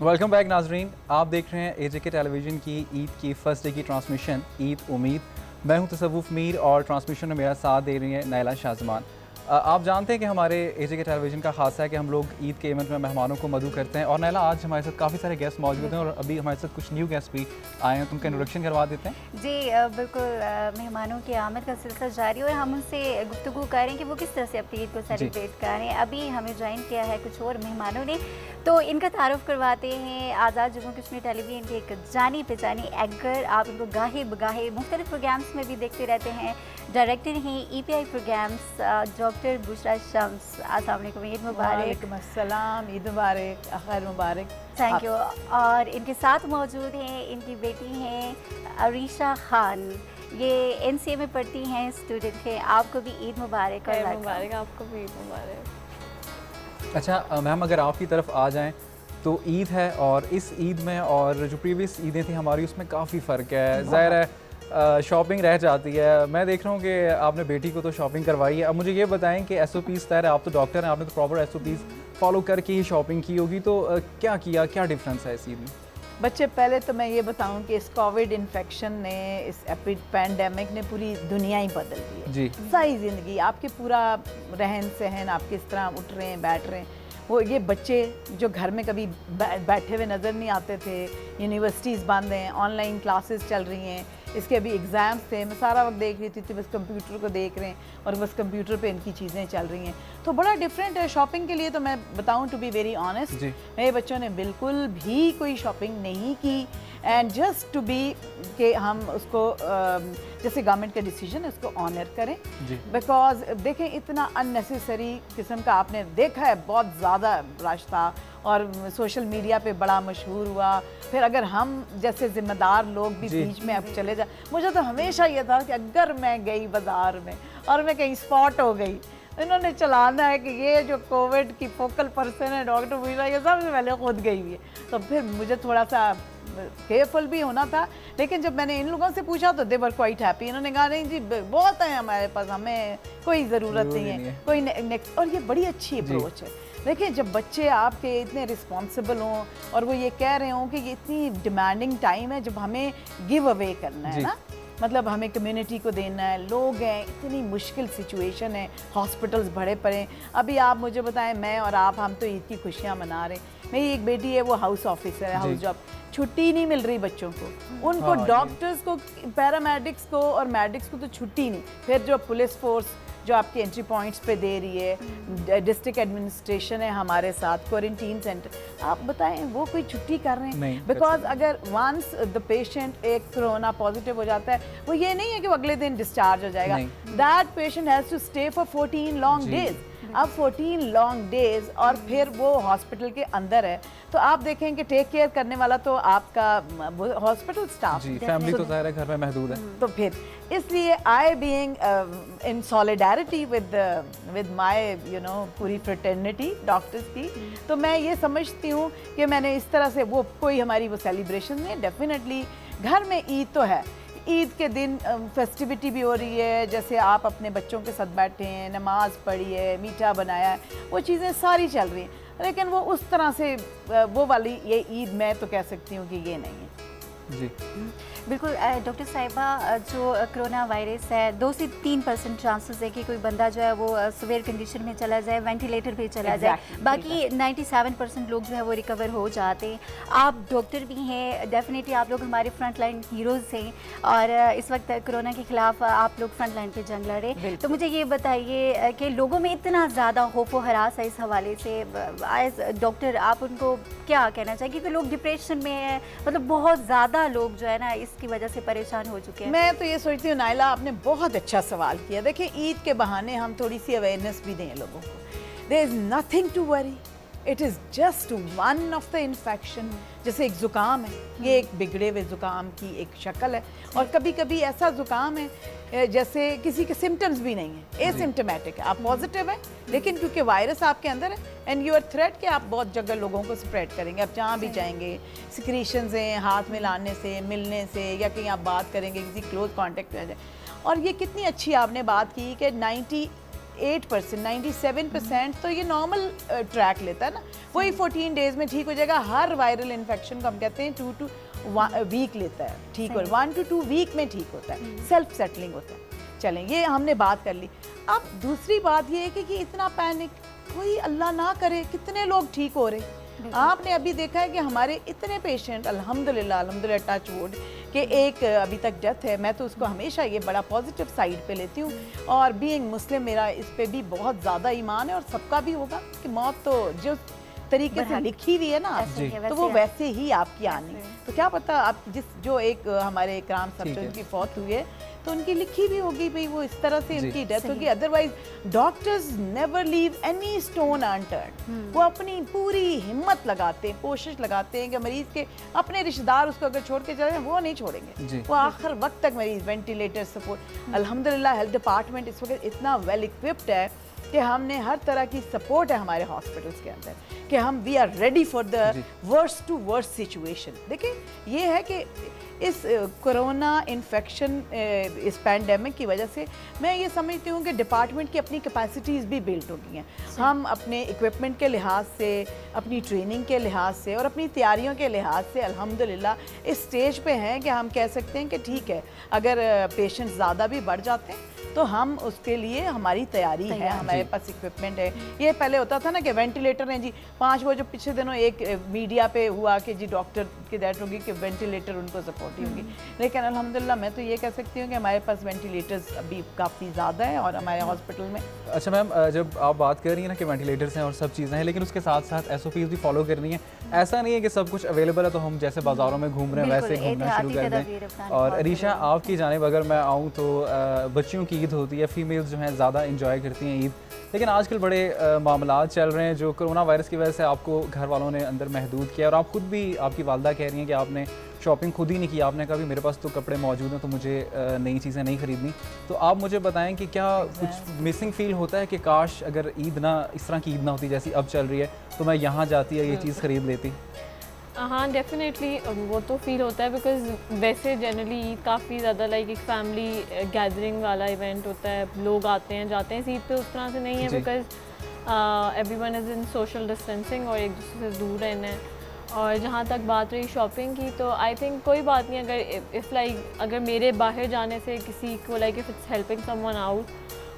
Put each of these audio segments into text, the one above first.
Welcome back नाजरीन, आप देख रहे हैं एजेके टेलीविज़न की ईद की फर्स्ट डे की ट्रांसमिशन ईद उम्मीद। मैं हूं तसव्वुफ़ मीर और ट्रांसमिशन में मेरा साथ दे रही हैं नाइला शाहजमान। आप जानते हैं कि हमारे एजेके टेलीविज़न का खासा है कि हम लोग ईद के इवेंट में मेहमानों को मदू करते हैं। और नाइला, आज हमारे साथ काफ़ी सारे गेस्ट मौजूद हैं और अभी हमारे साथ कुछ न्यू गेस्ट भी आए हैं। तुमका इंट्रोडक्शन करवा देते हैं। जी बिल्कुल, मेहमानों की आमद का सिलसिला जारी और हम उनसे गुफ्तगू करें कि वो किस तरह से अपनी ईद को सेलिब्रेट करें। अभी हमें ज्वाइन किया है कुछ और मेहमानों ने, तो इनका तारुफ करवाते हैं। आज़ाद जम्मू कश्मीर टेलीविज़न के एक जानी पहचानी एंकर, आप इनको गाहे बगाहे मुख्तलिफ प्रोग्राम्स में भी देखते रहते हैं। डायरेक्टर हैं EPI programmes doctor Bushra Shams. अस्सलाम वालेकुम, ईद मुबारक। वालेकुम अस्सलाम, ईद मुबारक, खैर मुबारक। Thank you. और इनके साथ मौजूद हैं इनकी बेटी हैं अरीशा खान, ये NCA में पढ़ती हैं, स्टूडेंट हैं। आपको भी ईद मुबारक। और मुबारक, आपको भी ईद मुबारक। अच्छा मैम, अगर आपकी तरफ आ जाएँ तो ईद है और इस ईद में और जो प्रीवियस ईदें थी हमारी उसमें काफ़ी फ़र्क है। ज़ाहिर है शॉपिंग रह जाती है। मैं देख रहा हूँ कि आपने बेटी को तो शॉपिंग करवाई है। अब मुझे ये बताएं कि SOPs तय है, आप तो डॉक्टर हैं, आपने तो प्रॉपर SOPs फॉलो करके ही शॉपिंग की होगी, तो क्या किया, क्या डिफरेंस है इस ईद में? बच्चे, पहले तो मैं ये बताऊं कि इस कोविड इन्फेक्शन ने, इस पैंडेमिक ने पूरी दुनिया ही बदल दी है जी। सारी ज़िंदगी, आपके पूरा रहन सहन, आप किस तरह उठ रहे हैं, बैठ रहे हैं। वो ये बच्चे जो घर में कभी बैठे हुए नज़र नहीं आते थे, यूनिवर्सिटीज़ बंद हैं, ऑनलाइन क्लासेस चल रही हैं, इसके अभी एग्ज़ाम्स थे, मैं सारा वक्त देख रही थी बस कंप्यूटर को देख रहे हैं और बस कंप्यूटर पे इनकी चीज़ें चल रही हैं। तो बड़ा डिफरेंट है शॉपिंग के लिए। तो मैं बताऊं, टू बी वेरी ऑनेस्ट, मेरे बच्चों ने बिल्कुल भी कोई शॉपिंग नहीं की। एंड जस्ट टू बी कि हम उसको जैसे गवर्नमेंट का डिसीजन है उसको ऑनर करें, बिकॉज देखें इतना अननेसेसरी किस्म का आपने देखा है, बहुत ज़्यादा रश था और सोशल मीडिया पे बड़ा मशहूर हुआ। फिर अगर हम जैसे ज़िम्मेदार लोग भी बीच में अब चले जाए, मुझे तो हमेशा ये था कि अगर मैं गई बाज़ार में और मैं कहीं स्पॉट हो गई, इन्होंने चलाना है कि ये जो कोविड की फोकल पर्सन है डॉक्टर बुशरा, ये सबसे पहले खुद गई हुई है। तो फिर मुझे थोड़ा सा केयरफुल भी होना था। लेकिन जब मैंने इन लोगों से पूछा तो दे वर क्वाइट हैप्पी। इन्होंने कहा नहीं जी, बहुत है हमारे पास, हमें कोई ज़रूरत नहीं है, कोई नेक्स्ट। और ये बड़ी अच्छी अप्रोच है। देखिए, जब बच्चे आपके इतने रिस्पॉन्सिबल हों और वो ये कह रहे हों कि ये इतनी डिमांडिंग टाइम है जब हमें गिव अवे करना है ना, मतलब हमें कम्युनिटी को देना है, लोग हैं, इतनी मुश्किल सिचुएशन है, हॉस्पिटल्स भरे पड़े। अभी आप मुझे बताएं, मैं और आप, हम तो ईद की खुशियाँ मना रहे हैं। मेरी एक बेटी है, वो हाउस ऑफिसर है, हाउस जॉब, छुट्टी नहीं मिल रही बच्चों को, उनको डॉक्टर्स को, पैरामेडिक्स को और मेडिक्स को तो छुट्टी नहीं। फिर जो पुलिस फोर्स जो आपके एंट्री पॉइंट्स पे दे रही है, डिस्ट्रिक्ट एडमिनिस्ट्रेशन है हमारे साथ, क्वारंटीन सेंटर, आप बताएं वो कोई छुट्टी कर रहे हैं? बिकॉज अगर वंस द पेशेंट एक कोरोना पॉजिटिव हो जाता है, वो ये नहीं है कि वो अगले दिन डिस्चार्ज हो जाएगा। That patient has to stay for 14 long days. अब 14 लॉन्ग डेज और फिर वो हॉस्पिटल के अंदर है, तो आप देखें कि टेक केयर करने वाला तो आपका हॉस्पिटल स्टाफ, फैमिली तो ज़ाहिर है घर में महदूद है। तो फिर इसलिए I being in solidarity with my पूरी फ्रेटर्निटी डॉक्टर्स की, तो मैं ये समझती हूँ कि मैंने इस तरह से, वो कोई हमारी वो सेलिब्रेशन नहीं, डेफिनेटली घर में ईद तो है। ईद के दिन फेस्टिविटी भी हो रही है, जैसे आप अपने बच्चों के साथ बैठे हैं, नमाज पढ़ी है, मीठा बनाया है, वो चीज़ें सारी चल रही हैं। लेकिन वो उस तरह से वो वाली ये ईद मैं तो कह सकती हूँ कि ये नहीं है। जी बिल्कुल। डॉक्टर साहिबा, जो कोरोना वायरस है, 2 से 3% चांसेस है कि कोई बंदा जो है वो सिवियर कंडीशन में चला जाए, वेंटिलेटर पे चला जाए, बाकी 97% लोग जो है वो रिकवर हो जाते हैं। आप डॉक्टर भी हैं, डेफिनेटली आप लोग हमारे फ्रंट लाइन हीरोज़ हैं और इस वक्त कोरोना के खिलाफ आप लोग फ्रंट लाइन पे जंग लड़े। तो मुझे ये बताइए कि लोगों में इतना ज़्यादा खौफ व हरास है इस हवाले से, एज डॉक्टर आप उनको क्या कहना चाहिए? क्योंकि लोग डिप्रेशन में हैं, मतलब बहुत ज़्यादा लोग जो है ना इसकी वजह से परेशान हो चुके हैं। मैं तो ये सोचती हूँ नाइला, आपने बहुत अच्छा सवाल किया। देखिए, ईद के बहाने हम थोड़ी सी अवेयरनेस भी दें लोगों को। There is nothing to worry, it is just one of the infection. जैसे एक ज़ुकाम है, ये एक बिगड़े हुए ज़ुकाम की एक शक्ल है, और कभी कभी ऐसा ज़ुकाम है जैसे किसी के सिम्टम्स भी नहीं है, एसिम्टोमेटिक है, आप पॉजिटिव हैं लेकिन क्योंकि वायरस आपके अंदर है एंड यू आर थ्रेट कि आप बहुत जगह लोगों को स्प्रेड करेंगे। आप जहाँ भी जाएंगे, सिक्रीशंस हैं, हाथ मिलाने से, मिलने से, या कहीं आप बात करेंगे, किसी क्लोज कॉन्टेक्ट में आ जाए। और ये कितनी अच्छी आपने बात की कि 98%, 97% तो ये नॉर्मल ट्रैक लेता है ना, वही 14 डेज में ठीक हो जाएगा। हर वायरल इन्फेक्शन को हम कहते हैं 2 to 1 वीक लेता है ठीक, और 1 to 2 वीक में ठीक होता है, सेल्फ सेटलिंग होता है। चलें, ये हमने बात कर ली। अब दूसरी बात ये है कि इतना पैनिक कोई अल्लाह ना करे, कितने लोग ठीक हो रहे। आपने अभी देखा है कि हमारे इतने पेशेंट अल्हम्दुलिल्लाह टच वुड कि एक अभी तक डेथ है, मैं तो उसको हमेशा ये बड़ा पॉजिटिव साइड पे लेती हूँ, और बीइंग मुस्लिम मेरा इस पे भी बहुत ज़्यादा ईमान है, और सबका भी होगा कि मौत तो जो तरीके से लिखी हुई है ना तो वो वैसे ही आपकी आनी। तो क्या पता आप जो एक हमारे इकराम सब्जेक्ट की फौत हुई है तो उनकी लिखी भी होगी भाई, वो इस तरह से उनकी डेथ होगी। Otherwise doctors never leave any stone unturned. वो अपनी पूरी हिम्मत लगाते हैं, कोशिश लगाते हैं कि मरीज के अपने रिश्तेदार उसको अगर छोड़ के चले वो नहीं छोड़ेंगे, वो आखिर वक्त तक मरीज वेंटिलेटर सपोर्ट। अल्हम्दुलिल्लाह हेल्थ डिपार्टमेंट इस वक्त इतना वेल इक्विप्ड है कि हमने हर तरह की सपोर्ट है हमारे हॉस्पिटल्स के अंदर कि हम we are ready for the worst to worst situation. देखिए ये है कि इस कोरोना इन्फेक्शन इस पैंडेमिक की वजह से मैं ये समझती हूँ कि डिपार्टमेंट की अपनी कैपेसिटीज़ भी बिल्ड हो गई हैं। हम अपने इक्विपमेंट के लिहाज से, अपनी ट्रेनिंग के लिहाज से और अपनी तैयारियों के लिहाज से अल्हम्दुलिल्लाह इस स्टेज पे हैं कि हम कह सकते हैं कि ठीक है, अगर पेशेंट्स ज़्यादा भी बढ़ जाते हैं तो हम उसके लिए हमारी तैयारी है, हमारे पास इक्विपमेंट है। ये पहले होता था ना कि वेंटिलेटर हैं जी, 5 वो जो पिछले दिनों एक मीडिया पे हुआ कि जी डॉक्टर की डेथ होगी कि वेंटिलेटर उनको सपोर्ट होगी, लेकिन अल्हम्दुलिल्लाह मैं तो ये कह सकती हूँ कि हमारे पास वेंटिलेटर्स अभी काफ़ी ज़्यादा है और हमारे हॉस्पिटल में। अच्छा मैम, जब आप बात कर रही हैं ना कि वेंटिलेटर्स हैं और सब चीज़ें हैं, लेकिन उसके साथ साथ SOPs भी फॉलो करनी है। ऐसा नहीं है कि सब कुछ अवेलेबल है तो हम जैसे बाज़ारों में घूम रहे हैं वैसे घूमना शुरू कर दें। और अरीशा, आपकी जानिब अगर मैं आऊँ तो बच्चियों की ईद होती है, फीमेल्स जो हैं ज़्यादा इंजॉय करती हैं ईद, लेकिन आजकल बड़े मामलात चल रहे हैं जो कोरोना वायरस की वजह से आपको घर वालों ने अंदर महदूद किया, और आप खुद भी, आपकी वालदा कह रही हैं कि आपने शॉपिंग खुद ही नहीं की, आपने कहा भी मेरे पास तो कपड़े मौजूद हैं तो मुझे नई चीज़ें नहीं खरीदनी। तो आप मुझे बताएं कि क्या कुछ मिसिंग फील होता है कि काश अगर ईद ना इस तरह की ईद ना होती जैसी अब चल रही है तो मैं यहाँ जाती है ये चीज़ ख़रीद लेती? हाँ डेफिनेटली वो तो फील होता है, बिकॉज वैसे जनरली ईद काफ़ी ज़्यादा लाइक एक फैमिली गैदरिंग वाला इवेंट होता है, लोग आते हैं जाते हैं। ईद पे उस तरह से नहीं है because everyone is in social distancing और एक दूसरे से दूर रहना है। और जहाँ तक बात रही शॉपिंग की, तो आई थिंक कोई बात नहीं अगर इफ़ लाइक अगर मेरे बाहर जाने से किसी को like if it's helping someone out,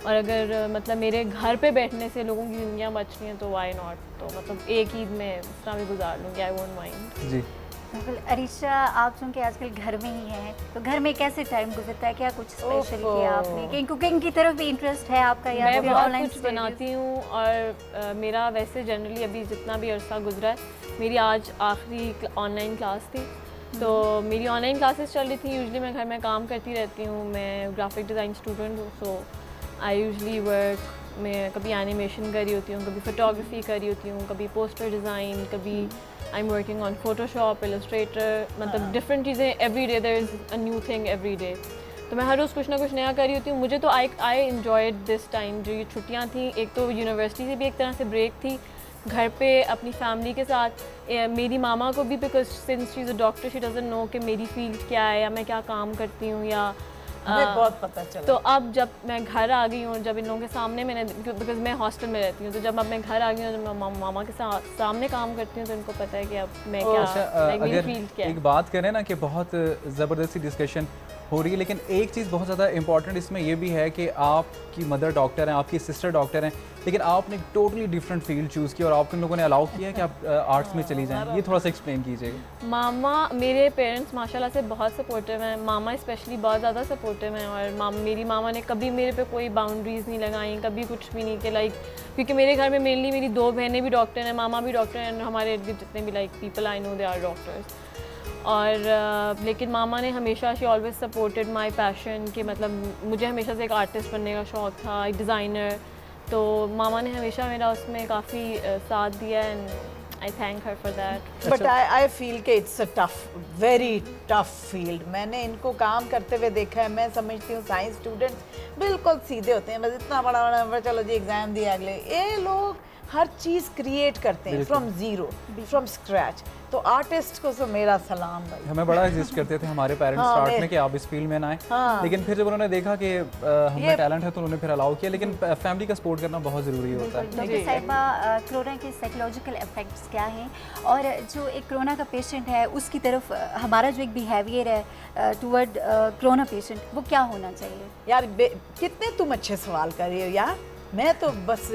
और अगर मतलब मेरे घर पे बैठने से लोगों की ज़िंदगियाँ बच रही हैं तो वाई नॉट। तो मतलब एक ईद में इस तरह भी गुजार लूँगी, आई वोंट माइंड। जी बिल्कुल। अरीशा, आप चूँकि आजकल घर में ही हैं तो घर में कैसे टाइम गुजरता है, क्या कुछ स्पेशल किया आपने? कि कुकिंग की तरफ भी इंटरेस्ट है आपका या मैं बहुत कुछ बनाती हूँ, और मेरा वैसे जनरली अभी जितना भी अरसा गुजरा है, मेरी आज आखिरी ऑनलाइन क्लास थी, तो मेरी ऑनलाइन क्लासेस चल रही थी। यूजुअली मैं घर में काम करती रहती हूँ, मैं ग्राफिक डिज़ाइन स्टूडेंट हूँ, सो आई यूजुअली वर्क, मैं कभी एनिमेशन कर रही होती हूँ, कभी फोटोग्राफी कर रही होती हूँ, कभी पोस्टर डिज़ाइन, कभी I am working on Photoshop, Illustrator, मतलब डिफरेंट चीज़ें every day there is a new thing every day. तो मैं हर रोज़ कुछ ना कुछ नया कर रही होती हूँ। मुझे तो आई एन्जॉयड दिस टाइम, जो ये छुट्टियाँ थी, एक तो यूनिवर्सिटी से भी एक तरह से ब्रेक थी, घर पे अपनी फैमिली के साथ। मेरी मामा को भी, because since she is a doctor, she doesn't know कि मेरी फील्ड क्या है या मैं क्या काम करती हूँ, या बहुत पता चला। तो अब जब मैं घर आ गई हूँ, जब इन लोगों के सामने मैंने, बिकॉज मैं हॉस्टल में रहती हूँ, तो जब अब मैं घर आ गई हूँ, जब मैं मामा के सामने काम करती हूँ, तो इनको पता है कि अब मैं क्या मेरी फील्ड क्या है। एक बात करें ना कि बहुत ज़बरदस्ती डिस्कशन हो रही है, लेकिन एक चीज़ बहुत ज़्यादा इंपॉर्टेंट इसमें ये भी है कि आपकी मदर डॉक्टर हैं, आपकी सिस्टर डॉक्टर हैं, लेकिन आपने टोटली डिफरेंट फील्ड चूज़ की और आपके लोगों ने अलाउ किया कि आप आर्ट्स में चली जाएं। ये थोड़ा सा एक्सप्लेन कीजिएगा। मामा, मेरे पेरेंट्स माशाल्लाह से बहुत सपोर्टिव हैं, मामा स्पेशली बहुत ज़्यादा सपोर्टिव हैं, और मेरी मामा ने कभी मेरे पे कोई बाउंड्रीज़ नहीं लगाई, कभी कुछ भी नहीं कि लाइक, क्योंकि मेरे घर में मेनली मेरी 2 बहनें भी डॉक्टर हैं, मामा भी डॉक्टर हैं, हमारे इर्द गिर्द जितने भी like people I know they are doctors. और लेकिन मामा ने हमेशा, she always supported my passion, कि मतलब मुझे हमेशा से एक आर्टिस्ट बनने का शौक़ था, एक डिज़ाइनर, तो मामा ने हमेशा मेरा उसमें काफ़ी साथ दिया, and I thank her for that. But I feel कि it's a tough, very tough field. मैंने इनको काम करते हुए देखा है। मैं समझती हूँ साइंस स्टूडेंट्स बिल्कुल सीधे होते हैं, बस इतना बड़ा चलो जी एग्ज़ाम दिया अगले। ये लोग हर चीज़ क्रिएट करते हैं फ्रॉम ज़ीरो, फ्रॉम स्क्रैच। तो आर्टिस्ट को तो मेरा सलाम भाई। हमें बड़ा एग्जिस्ट करते थे हमारे पेरेंट्स हाँ, स्टार्ट में कि आप इस फील्ड में ना आए, हाँ। लेकिन फिर जब उन्होंने देखा कि हमें टैलेंट है तो उन्होंने फिर अलाउ किया, लेकिन फैमिली का सपोर्ट करना बहुत ज़रूरी होता है। डॉक्टर साहिबा, कोरोना के साइकोलॉजिकल इफेक्ट्स क्या हैं, और जो एक कोरोना का पेशेंट है उसकी तरफ हमारा जो एक बिहेवियर है टुवर्ड कोरोना पेशेंट, वो क्या होना चाहिए? यार कितने तुम अच्छे सवाल कर रही हो यार, मैं तो बस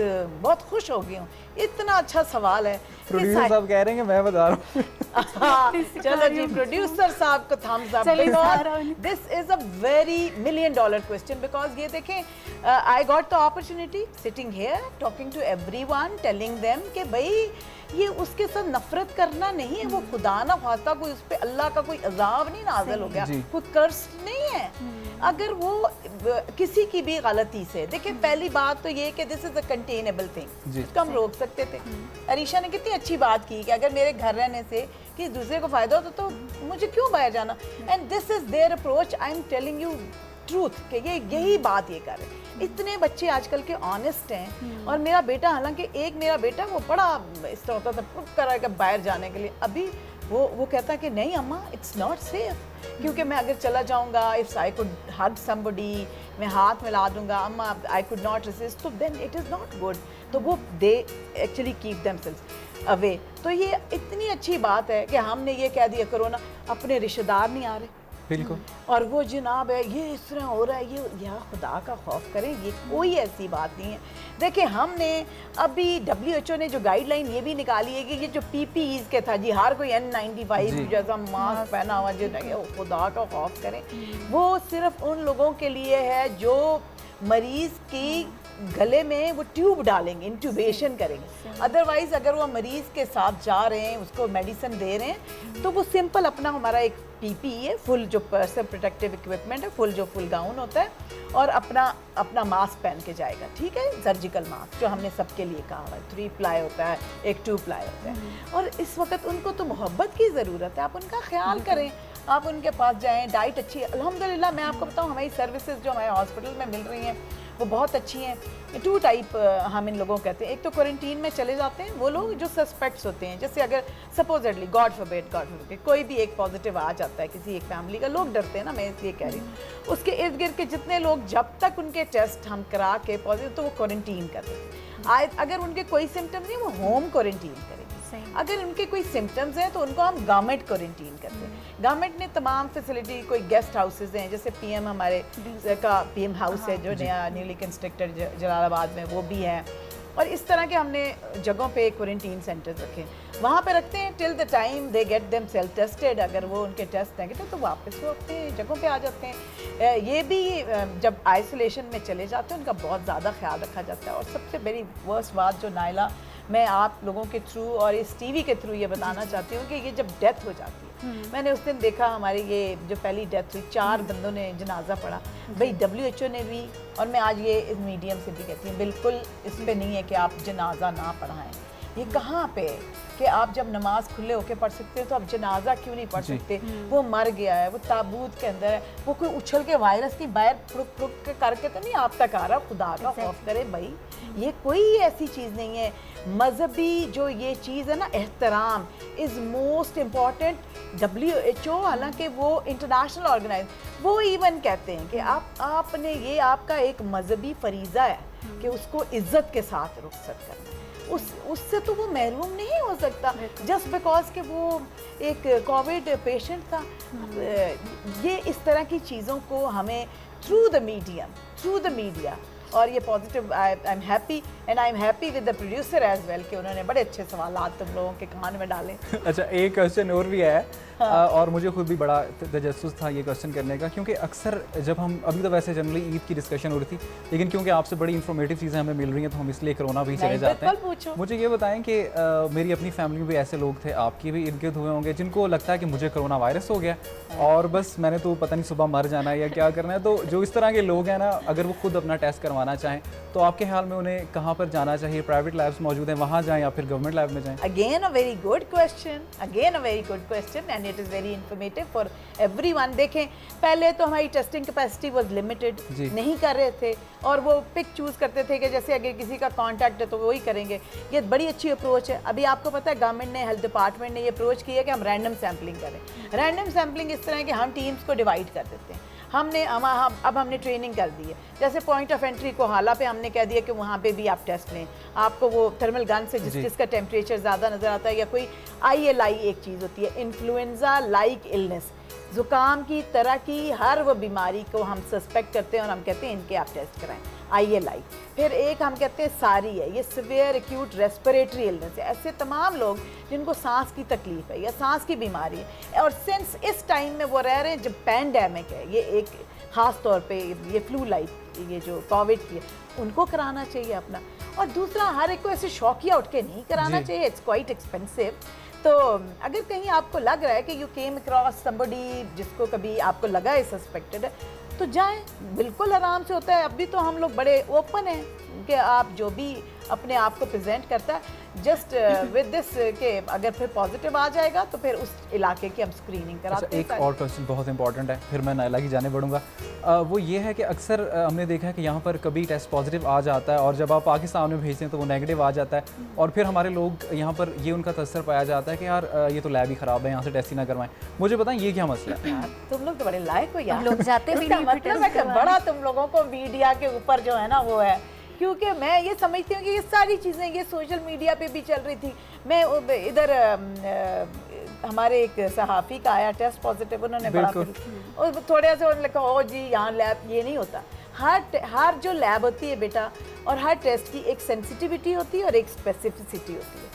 बहुत खुश हो गई हूँ, इतना अच्छा सवाल है। प्रोड्यूसर साहब कह रहे हैं, मैं बता रहा हूँ। चलो जी, प्रोड्यूसर साहब को thumbs up, because this is a very $1 million question. Because ये देखें, I got the opportunity sitting here talking to everyone, telling them कि भाई ये उसके साथ नफरत करना नहीं है, वो खुदा ना खास्ता कोई उस पे अल्लाह का कोई अजाब नहीं नाज़िल हो गया, कोई कर्स नहीं है। अगर वो किसी की भी गलती से, देखिए पहली बात तो ये कि दिस इज अ कंटेनेबल थिंग, इसको हम रोक सकते थे। अरीशा ने कितनी अच्छी बात की कि अगर मेरे घर रहने से किसी दूसरे को फायदा होता तो मुझे क्यों बाहर जाना। And this is there approach, I am telling you truth कि ये यही बात ये कर रहे हैं। इतने बच्चे आजकल के ऑनेस्ट हैं, और मेरा बेटा, हालांकि एक मेरा बेटा वो बड़ा इस तरह होता था प्रूव करा के बाहर जाने के लिए, अभी वो कहता है कि नहीं अम्मा इट्स नॉट सेफ, क्योंकि मैं अगर चला जाऊंगा, if I could hug somebody, मैं हाथ मिला दूंगा, अम्मा आई कुड नॉट रेसिस्ट, तो then it is not good. तो वो they actually keep themselves away. तो ये इतनी अच्छी बात है कि हमने ये कह दिया कोरोना, अपने रिश्तेदार नहीं आ रहे, बिल्कुल, और वो जनाब है ये इस तरह हो रहा है, ये या खुदा का खौफ करें, ये कोई ऐसी बात नहीं है। देखिए हमने अभी WHO ने जो गाइडलाइन ये भी निकाली है कि ये जो PPEs के था जी, हर कोई N95 जैसा मास्क पहना हुआ, जो नहीं है खुदा का खौफ करें, वो सिर्फ उन लोगों के लिए है जो मरीज की गले में वो ट्यूब डालेंगे, इंट्यूबेशन करेंगे। अदरवाइज अगर वो मरीज के साथ जा रहे हैं, उसको मेडिसिन दे रहे हैं, तो वो सिंपल अपना हमारा एक PPE है, फुल जो पर्सनल प्रोटेक्टिव इक्विपमेंट है, फुल गाउन होता है, और अपना मास्क पहन के जाएगा, ठीक है, सर्जिकल मास्क जो हमने सबके लिए कहा हुआ है, 3 प्लाई होता है, एक 2 प्लाई होता है। और इस वक्त उनको तो मोहब्बत की ज़रूरत है, आप उनका ख्याल करें, आप उनके पास जाएं, डाइट अच्छी है अल्हम्दुलिल्लाह। मैं आपको बताऊं, हमारी सर्विसेज जो हमारे हॉस्पिटल में मिल रही हैं वो बहुत अच्छी हैं। 2 टाइप हम इन लोगों को कहते हैं, एक तो क्वारंटीन में चले जाते हैं वो लोग जो सस्पेक्ट्स होते हैं, जैसे अगर सपोजडली गॉड फॉरबिड कोई भी एक पॉजिटिव आ जाता है किसी एक फैमिली का, लोग डरते हैं ना, मैं इसलिए कह रही हूँ, उसके इर्द गिर्द के जितने लोग जब तक उनके टेस्ट हम करा के पॉजिटिव, तो वो क्वारंटीन करते हैं। अगर उनके कोई सिम्टम नहीं, वो होम क्वारंटीन करेंगे। अगर उनके कोई सिम्टम्स हैं तो उनको हम गवर्नमेंट क्वारंटीन करते हैं। गवर्नमेंट ने तमाम फैसिलिटी, कोई गेस्ट हाउसेज हैं, जैसे PM हमारे का PM हाउस है जो नया न्यूली कंस्ट्रक्टेड जलालाबाद में, वो भी है, और इस तरह के हमने जगहों पे क्वारंटीन सेंटर्स रखे, वहाँ पे रखते हैं till the time they get them self tested. अगर वो उनके टेस्ट नेगेटिव तो वापस वो अपने जगहों पे आ जाते हैं। ये भी जब आइसोलेशन में चले जाते हैं उनका बहुत ज़्यादा ख्याल रखा जाता है। और सबसे बड़ी वर्स्ट बात जो नाइला, मैं आप लोगों के थ्रू और इस TV के थ्रू ये बताना चाहती हूँ कि ये जब डेथ हो जाती है, मैंने उस दिन देखा हमारी ये जो पहली डेथ हुई, 4 बंदों ने जनाजा पढ़ा, भाई WHO ने भी, और मैं आज ये इस मीडियम से भी कहती हूँ, बिल्कुल इस पे नहीं है कि आप जनाजा ना पढ़ाएं। ये कहाँ पे कि आप जब नमाज खुले होके पढ़ सकते हो तो आप जनाजा क्यों नहीं पढ़ सकते? वो मर गया है, वो ताबूत के अंदर है, वो कोई उछल के वायरस की बाहर फुक करके तो नहीं आप तक आ रहा। खुदा का खौफ करे भाई, ये कोई ऐसी चीज़ नहीं है। मजहबी जो ये चीज़ है ना, एहतराम इज़ मोस्ट इम्पॉर्टेंट। WHO हालांकि वो इंटरनेशनल ऑर्गेनाइज, वो इवन कहते हैं कि आपने ये आपका एक मजहबी फरीज़ा है कि उसको इज्जत के साथ रुखसत करना, उससे तो वो महरूम नहीं हो सकता जस्ट बिकॉज कि वो एक कोविड पेशेंट था। ये इस तरह की चीज़ों को हमें थ्रू द मीडिया और ये positive, I am happy and I am happy with the producer as well कि उन्होंने बड़े अच्छे सवालात तुम लोगों के कान में डाले। अच्छा, एक क्वेश्चन और भी है। हाँ। और मुझे खुद भी बड़ा तजस्सुस था ये क्वेश्चन करने का, क्योंकि अक्सर जब हम अभी तो वैसे जनरली ईद की डिस्कशन हो रही थी, लेकिन क्योंकि आपसे बड़ी इंफॉर्मेटिव चीज़ें हमें मिल रही हैं तो हम इसलिए कोरोना भी चले जाते हैं। मुझे ये बताएं कि मेरी अपनी फैमिली में भी ऐसे लोग थे, आपके भी इर्द गिर्द हुए होंगे, जिनको लगता है कि मुझे कोरोना वायरस हो गया और बस मैंने तो पता नहीं सुबह मर जाना है या क्या करना है। तो जो इस तरह के लोग हैं ना, अगर वो खुद अपना टेस्ट करवाना चाहें तो आपके ख्याल में उन्हें कहाँ पर जाना चाहिए? प्राइवेट लैब्स मौजूद हैं, वहाँ जाएं या फिर गवर्नमेंट लैब में जाएं? Again a very good question and and it is very informative for everyone. देखें पहले तो हमारी टेस्टिंग कैपेसिटी वाज लिमिटेड, नहीं कर रहे थे और वो पिक चूज़ करते थे कि जैसे अगर किसी का कॉन्टैक्ट है तो वही करेंगे। ये बड़ी अच्छी अप्रोच है। अभी आपको पता है गवर्नमेंट ने, हेल्थ डिपार्टमेंट ने ये अप्रोच की है कि हम रैंडम सैम्पलिंग करें। रैंडम सैम्पलिंग इस तरह है कि हम टीम्स को डिवाइड कर देते हैं। अब हमने ट्रेनिंग कर दी है। जैसे पॉइंट ऑफ एंट्री कोहाला पे हमने कह दिया कि वहाँ पे भी आप टेस्ट लें। आपको वो थर्मल गन से जिसका टेम्परेचर ज़्यादा नज़र आता है, या कोई ILI एक चीज़ होती है, इन्फ्लुएंजा लाइक इलनेस, ज़ुकाम की तरह की हर वो बीमारी को हम सस्पेक्ट करते हैं और हम कहते हैं इनके आप टेस्ट कराएं, ILI। फिर एक हम कहते हैं सारी है, ये सीवियर एक्यूट रेस्पिरेटरी इलनेस है। ऐसे तमाम लोग जिनको सांस की तकलीफ है या सांस की बीमारी है, और सिंस इस टाइम में वो रह रहे हैं जब पैंडेमिक है, ये एक ख़ास तौर पे ये फ्लू लाइक, ये जो कोविड की है, उनको कराना चाहिए अपना। और दूसरा, हर एक को ऐसे शौकिया उठ के नहीं कराना चाहिए, इट्स क्वाइट एक्सपेंसिव। तो अगर कहीं आपको लग रहा है कि यू केम अक्रॉस समबडी जिसको कभी आपको लगा है सस्पेक्टेड है, तो जाएं, बिल्कुल आराम से होता है। अभी तो हम लोग बड़े ओपन हैं कि आप जो भी अपने आप को प्रेजेंट करता है, जस्ट विद दिस के अगर फिर पॉजिटिव आ जाएगा तो फिर उस इलाके की हम स्क्रीनिंग कराते हैं। एक और क्वेश्चन बहुत इंपॉर्टेंट है, फिर मैं नायला की जाने बढ़ूंगा। वो ये है कि अक्सर हमने देखा है कि यहाँ पर कभी टेस्ट पॉजिटिव आ जाता है और जब आप पाकिस्तान में भेजते हैं तो वो नेगेटिव आ जाता है, और फिर हमारे लोग यहाँ पर ये उनका तसर पाया जाता है कि यार ये तो लैब ही ख़राब है, यहाँ से टेस्ट ही ना करवाएं। मुझे बताएं ये क्या मसला है? तुम लोग तो बड़े लायक हो यार, लोग जाते भी नहीं, मतलब है कि बड़ा तुम लोगों को मीडिया के ऊपर जो है ना वो है। क्योंकि मैं ये समझती हूँ कि ये सारी चीज़ें ये सोशल मीडिया पे भी चल रही थी। मैं इधर हमारे एक सहाफ़ी का आया टेस्ट पॉजिटिव, उन्होंने बड़ा और थोड़े से उन्होंने लिखा ओ जी यहाँ लैब, ये नहीं होता। हर जो लैब होती है बेटा, और हर टेस्ट की एक सेंसिटिविटी होती है और एक स्पेसिफिसिटी होती है।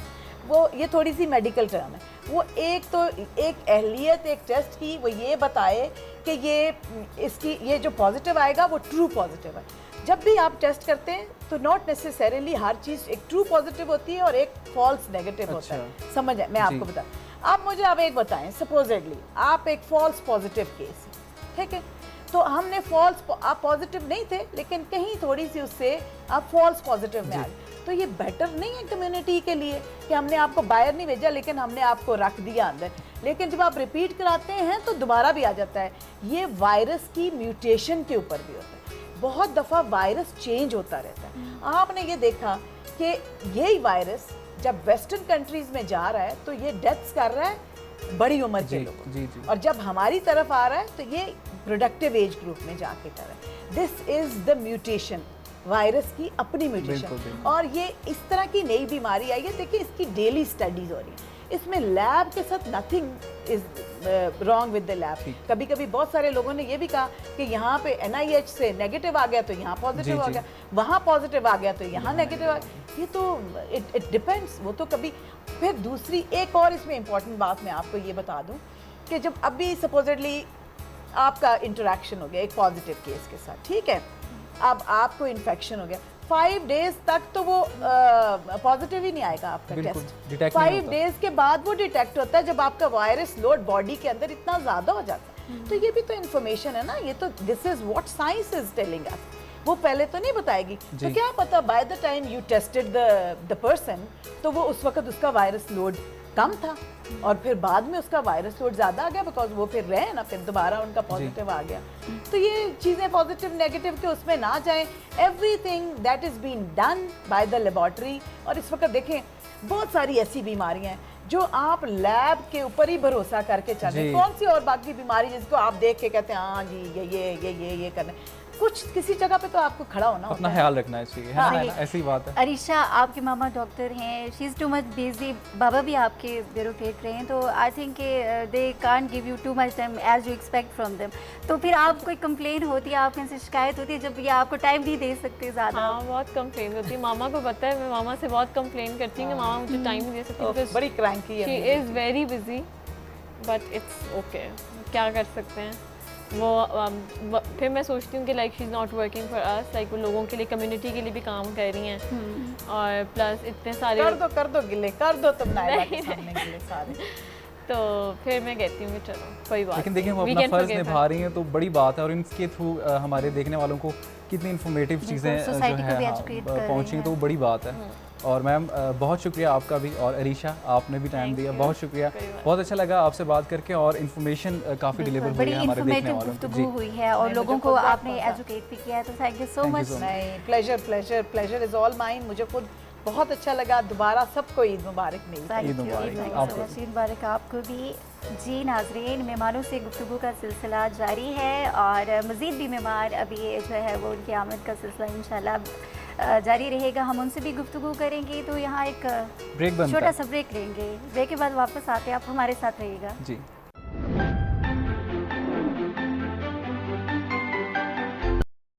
वो ये थोड़ी सी मेडिकल टर्म है। वो एक तो एक अहलियत एक टेस्ट की वो ये बताए कि ये जो पॉजिटिव आएगा वो ट्रू पॉजिटिव है। जब भी आप टेस्ट करते हैं तो नॉट नेसेसरीली हर चीज़ एक ट्रू पॉजिटिव होती है और एक फॉल्स नेगेटिव होता है। समझ है? मैं आपको बता, आप मुझे अब एक बताएं, सपोजेडली आप एक फॉल्स पॉजिटिव केस, ठीक है, तो हमने आप पॉजिटिव नहीं थे लेकिन कहीं थोड़ी सी उससे आप फॉल्स पॉजिटिव में आ गए, तो ये बेटर नहीं है कम्युनिटी के लिए कि हमने आपको बाहर नहीं भेजा लेकिन हमने आपको रख दिया अंदर, लेकिन जब आप रिपीट कराते हैं तो दोबारा भी आ जाता है। ये वायरस की म्यूटेशन के ऊपर भी होता है। बहुत दफ़ा वायरस चेंज होता रहता है। आपने ये देखा कि यही वायरस जब वेस्टर्न कंट्रीज़ में जा रहा है तो ये डेथ्स कर रहा है बड़ी उम्र के लोगों, और जब हमारी तरफ आ रहा है तो ये प्रोडक्टिव एज ग्रुप में जाके कर रहा है। This is the mutation, virus की अपनी म्यूटेशन। और ये इस तरह की नई बीमारी आई है, देखिए इसकी डेली स्टडीज़ हो रही है। इसमें लैब के साथ nothing is wrong with the lab. कभी कभी बहुत सारे लोगों ने ये भी कहा कि यहाँ पे NIH से नेगेटिव आ गया तो यहाँ पॉजिटिव आ गया, वहाँ पॉजिटिव आ गया तो यहाँ नेगेटिव आ गया। ये तो इट डिपेंड्स। वो तो कभी फिर दूसरी एक और इसमें इम्पॉर्टेंट बात मैं आपको ये बता दूँ कि जब अभी सपोजिटली आपका इंटरेक्शन हो गया एक पॉजिटिव केस के साथ, ठीक है, अब आपको इन्फेक्शन हो गया, 5 डेज तक तो वो पॉजिटिव ही नहीं आएगा आपका टेस्ट। 5 डेज के बाद वो डिटेक्ट होता है जब आपका वायरस लोड बॉडी के अंदर इतना ज़्यादा हो जाता है। तो ये भी तो इन्फॉर्मेशन है ना, ये तो this is what science is telling us. वो पहले तो नहीं बताएगी, तो क्या पता by the time you tested the person तो वो उस वक्त उसका वायरस लोड कम था और फिर बाद में उसका वायरस लोड ज़्यादा आ गया, बिकॉज वो फिर रहे ना, फिर दोबारा उनका पॉजिटिव आ गया। तो ये चीज़ें पॉजिटिव नेगेटिव के उसमें ना जाएं। Everything that is been done by the laboratory. और इस वक्त देखें बहुत सारी ऐसी बीमारियां हैं जो आप लैब के ऊपर ही भरोसा करके चल रहे हैं। कौन सी और बाकी बीमारी जिसको आप देख के कहते हैं हाँ जी ये करना, कुछ किसी जगह पे तो आपको खड़ा होना, अपना ख्याल रखना चाहिए, है ना? ऐसी बात है। अरीशा, आपके मामा डॉक्टर हैं, she is too much busy, बाबा भी आपके ब्यूरोक्रेट रहे हैं, तो I think they can't give you too much time as you expect from them. तो फिर आप कोई कंप्लेन होती है, आपके से शिकायत होती है जब ये आपको टाइम नहीं दे सकते ज़्यादा? हाँ, बहुत कंप्लेन होती है। मामा को पता है, मैं मामा से बहुत कंप्लेन करती हूँ कि मामा मुझे टाइम नहीं दे सकती, बड़ी क्रैंकी है, she is very busy, but it's okay, क्या कर सकते हैं। वो फिर मैं सोचती हूँ कि like she is not working for us, like वो लोगों के लिए, कम्युनिटी के लिए भी काम कर रही हैं। और प्लस इतने सारे कर दो गिले, कर दो तुम नायला के सामने गिले सारे। तो फिर मैं कहती हूँ कि चलो कोई बात, लेकिन देखिए हम अपना फ़र्ज़ निभा रही हैं तो बड़ी बात है, और इनके थ्रू हमारे देखने वालों को कितनी इन्फॉर्मेटिव चीज़ें जो है पहुँची, तो बड़ी बात है। और मैम बहुत शुक्रिया आपका भी, और अरीशा आपने भी टाइम Thank दिया, you. बहुत शुक्रिया। कोई बात बहुत अच्छा लगा आपसे बात करके, और इन्फॉर्मेशन काफ़ी डिलीवर हुई बड़ी है हमारे देखने इंफॉर्मेटिव वालों को। गुफ्तगू हुई है और नहीं, लोगों मुझे को खुद बहुत आपने मज़ा- एजुकेट भी किया है, तो thank you so Thank you much. so much. नहीं, pleasure pleasure pleasure is all mine. मुझे खुद बहुत अच्छा लगा। दोबारा सबको ईद मुबारक मेरी। ईद मुबारक आपको। ईद मुबारक आपको भी। जी नाजरीन, मेहमानों से गुफ्तगू का सिलसिला जारी है और मज़ीद भी मेहमान अभी जो है वो उनकी आमद का सिलसिला इंशाल्लाह जारी रहेगा। हम उनसे भी गुफ्तगू करेंगे, तो यहाँ एक ब्रेक बनता छोटा है। सा ब्रेक लेंगे। ब्रेक के बाद वापस आते हैं, आप हमारे साथ रहिएगा। जी।